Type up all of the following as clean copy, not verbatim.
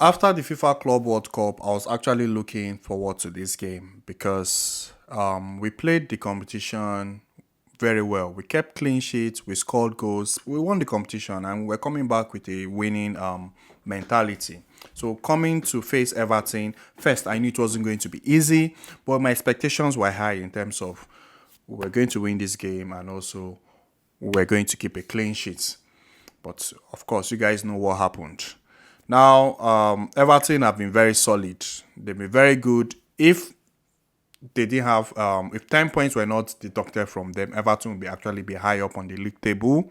After the FIFA Club World Cup, I was actually looking forward to this game because we played the competition very well. We kept clean sheets, we scored goals, we won the competition, and we're coming back with a winning mentality. So coming to face Everton, first I knew it wasn't going to be easy, but my expectations were high in terms of we were going to win this game and also we were going to keep a clean sheet. But of course, you guys know what happened. Now, Everton have been very solid. They've been very good. If they didn't have, if 10 points were not deducted from them, Everton would actually be high up on the league table.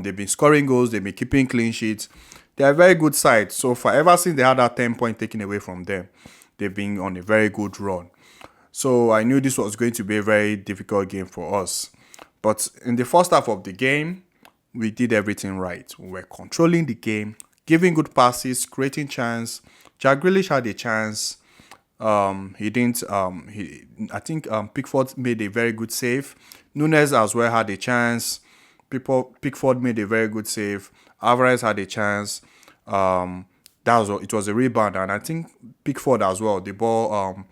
They've been scoring goals. They've been keeping clean sheets. They are a very good side. So far, ever since they had that 10 point taken away from them, they've been on a very good run. So I knew this was going to be a very difficult game for us. But in the first half of the game, we did everything right. We were controlling the game, giving good passes, creating chance. Jack Grealish had a chance. He didn't. I think Pickford made a very good save. Nunes as well had a chance. Pickford made a very good save. Alvarez had a chance. It was a rebound, and I think Pickford as well. The ball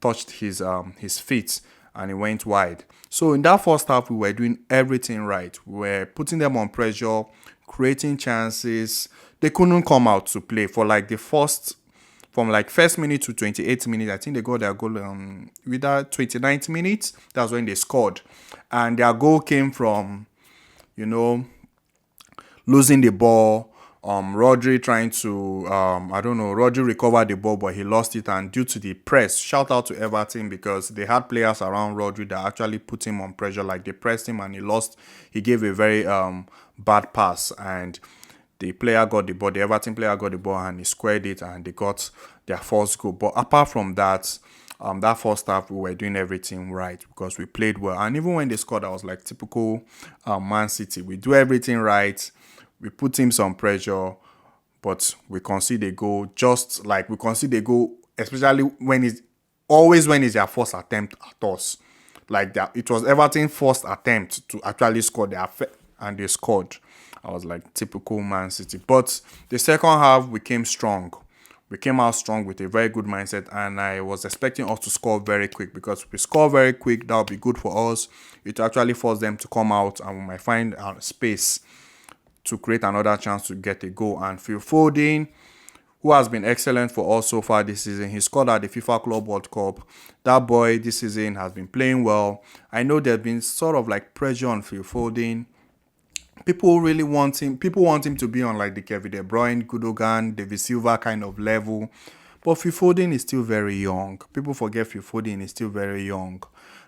touched his feet and it went wide. So in that first half, we were doing everything right. We were putting them on pressure, creating chances. They couldn't come out to play for like the first from like first minute to 28th minute. I think they got their goal with that 29th minute. That's when they scored. And their goal came from, you know, losing the ball. Rodri trying to, Rodri recovered the ball, but he lost it. And due to the press, shout out to Everton because they had players around Rodri that actually put him on pressure. Like they pressed him and he lost. He gave a very bad pass and the Everton player got the ball and he squared it and they got their first goal. But apart from that, that first half we were doing everything right because we played well. And even when they scored, I was like typical Man City. We do everything right. We put him some pressure, but we concede a goal. Just like we concede a goal, especially when it's their first attempt at us. Like that, it was Everton's first attempt to actually score and they scored. I was like typical Man City. But the second half we came strong. We came out strong with a very good mindset, and I was expecting us to score very quick because if we score very quick, that would be good for us. It actually forced them to come out, and we might find space to create another chance to get a goal. And Phil Foden, who has been excellent for us so far this season, he scored at the FIFA Club World Cup. That boy this season has been playing well. I know there's been sort of like pressure on Phil Foden. People really want him. People want him to be on like the Kevin De Bruyne, Gundogan, David Silva kind of level. But Phil Foden is still very young. People forget Phil Foden is still very young.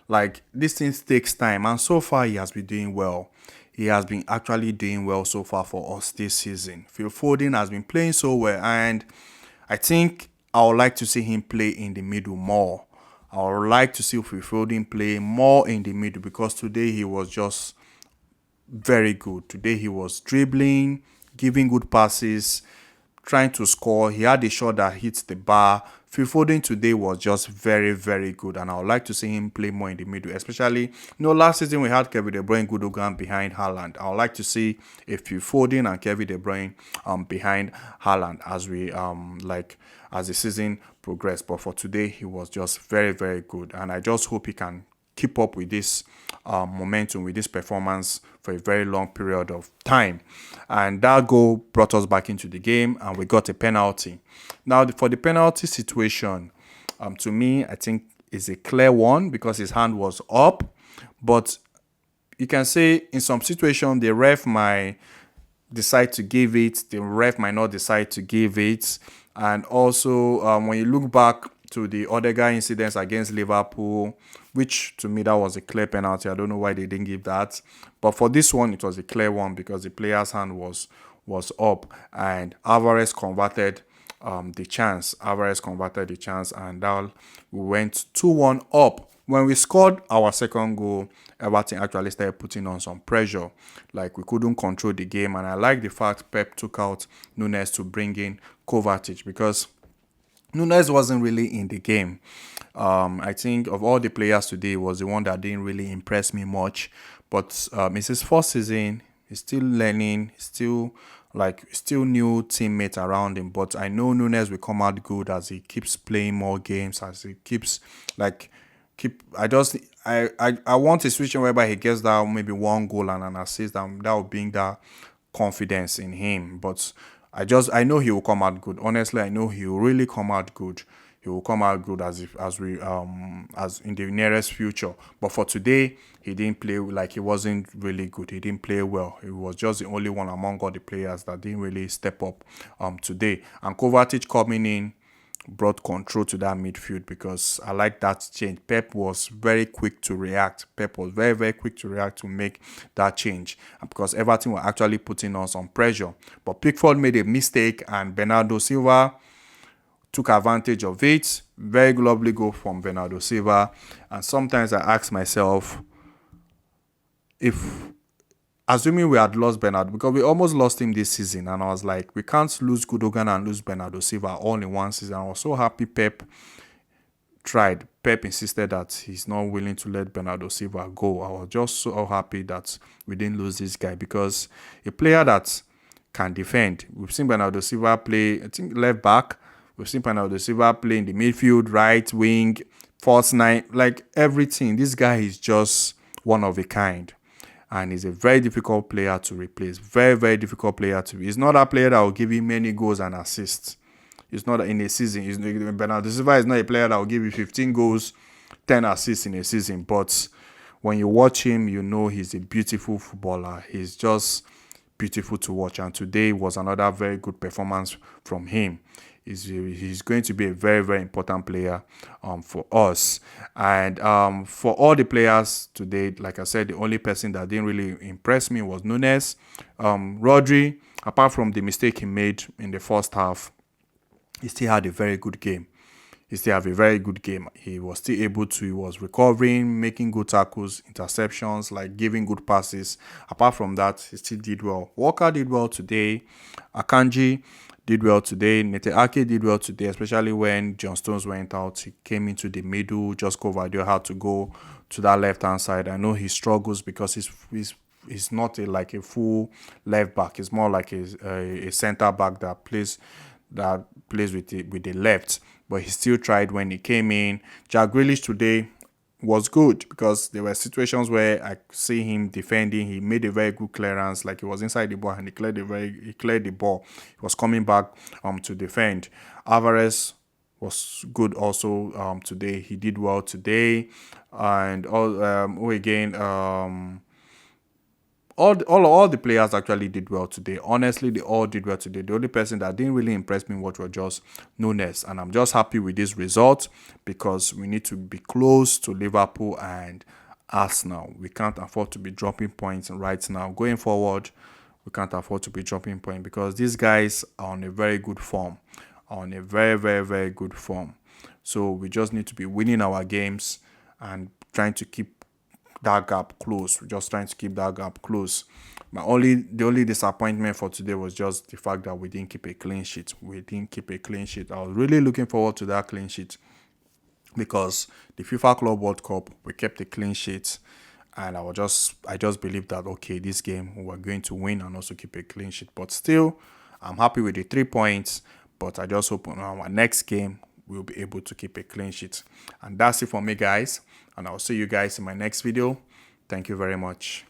Like this thing takes time, and so far he has been doing well. He has been actually doing well so far for us this season. Phil Foden has been playing so well, and I think I would like to see him play in the middle more. I would like to see Phil Foden play more in the middle because today he was just very good. Today he was dribbling, giving good passes, trying to score. He had a shot that hits the bar. Phil Foden today was just very, very good, and I would like to see him play more in the middle. Especially, last season we had Kevin De Bruyne, Gundogan behind Haaland. I would like to see a Phil Foden and Kevin De Bruyne behind Haaland as the season progressed. But for today, he was just very, very good, and I just hope he can keep up with this momentum, with this performance for a very long period of time. And that goal brought us back into the game and we got a penalty. Now, for the penalty situation, to me, I think is a clear one because his hand was up. But you can say in some situation, the ref might decide to give it, the ref might not decide to give it. And also, when you look back to the Odegaard incidents against Liverpool, which to me that was a clear penalty. I don't know why they didn't give that, but for this one it was a clear one because the player's hand was up and Alvarez converted the chance. And that we went 2-1 up. When we scored our second goal, Everton actually started putting on some pressure. Like we couldn't control the game, and I like the fact Pep took out Nunes to bring in Kovacic because Nunes wasn't really in the game. I think of all the players today, was the one that didn't really impress me much. But it's his first season. He's still learning. He's still like still new teammates around him. But I know Nunes will come out good as he keeps playing more games, as he keeps like keep. I want a situation whereby he gets that maybe one goal and an assist, and that will bring that confidence in him. But I know he will come out good. Honestly, I know he will really come out good. He will come out good as in the nearest future. But for today, he didn't play, like he wasn't really good. He didn't play well. He was just the only one among all the players that didn't really step up today. And Kovacic coming in brought control to that midfield, because I like that change. Pep was very quick to react. Pep was very, very quick to react to make that change, and because Everton were actually putting us on pressure. But Pickford made a mistake, and Bernardo Silva took advantage of it. Very lovely goal from Bernardo Silva. And sometimes I ask myself, if assuming we had lost Bernardo, because we almost lost him this season, and I was like, we can't lose Gundogan and lose Bernardo Silva all in one season. I was so happy Pep tried. Pep insisted that he's not willing to let Bernardo Silva go. I was just so happy that we didn't lose this guy, because a player that can defend. We've seen Bernardo Silva play, I think, left back. We've seen Bernardo Silva play in the midfield, right wing, false nine, like everything. This guy is just one of a kind. And he's a very difficult player to replace. Very, very difficult player to be. He's not a player that will give you many goals and assists. It's not in a season. Bernardo Silva is not a player that will give you 15 goals, 10 assists in a season. But when you watch him, you know he's a beautiful footballer. He's just beautiful to watch. And today was another very good performance from him. He's going to be a very, very important player for us. And for all the players today, like I said, the only person that didn't really impress me was Nunes. Rodri, apart from the mistake he made in the first half, he still had a very good game. He still have a very good game. He was still able to, he was recovering, making good tackles, interceptions, like giving good passes. Apart from that, he still did well. Walker did well today. Akanji did well today. Nete Ake did well today, especially when John Stones went out. He came into the middle. Just Kovadio had to go to that left-hand side. I know he struggles because he's not like a full left back. He's more like a center back that plays with the left. But he still tried when he came in. Jack Grealish today was good, because there were situations where I see him defending. He made a very good clearance, like he was inside the ball and he cleared the ball. He was coming back to defend. Alvarez was good also today. He did well today. And all the players actually did well today. Honestly, they all did well today. The only person that didn't really impress me much was just Nunes. And I'm just happy with this result, because we need to be close to Liverpool and Arsenal. We can't afford to be dropping points right now. Going forward, we can't afford to be dropping points, because these guys are on a very good form. On a very, very, very good form. So we just need to be winning our games and trying to keep that gap close. We're just trying to keep that gap close. The only disappointment for today was just the fact that we didn't keep a clean sheet. I was really looking forward to that clean sheet, because the FIFA Club World Cup, we kept a clean sheet, and I just believed that, okay, this game we were going to win and also keep a clean sheet. But still, I'm happy with the 3 points. But I just hope on our next game we'll be able to keep a clean sheet. And that's it for me, guys. And I'll see you guys in my next video. Thank you very much.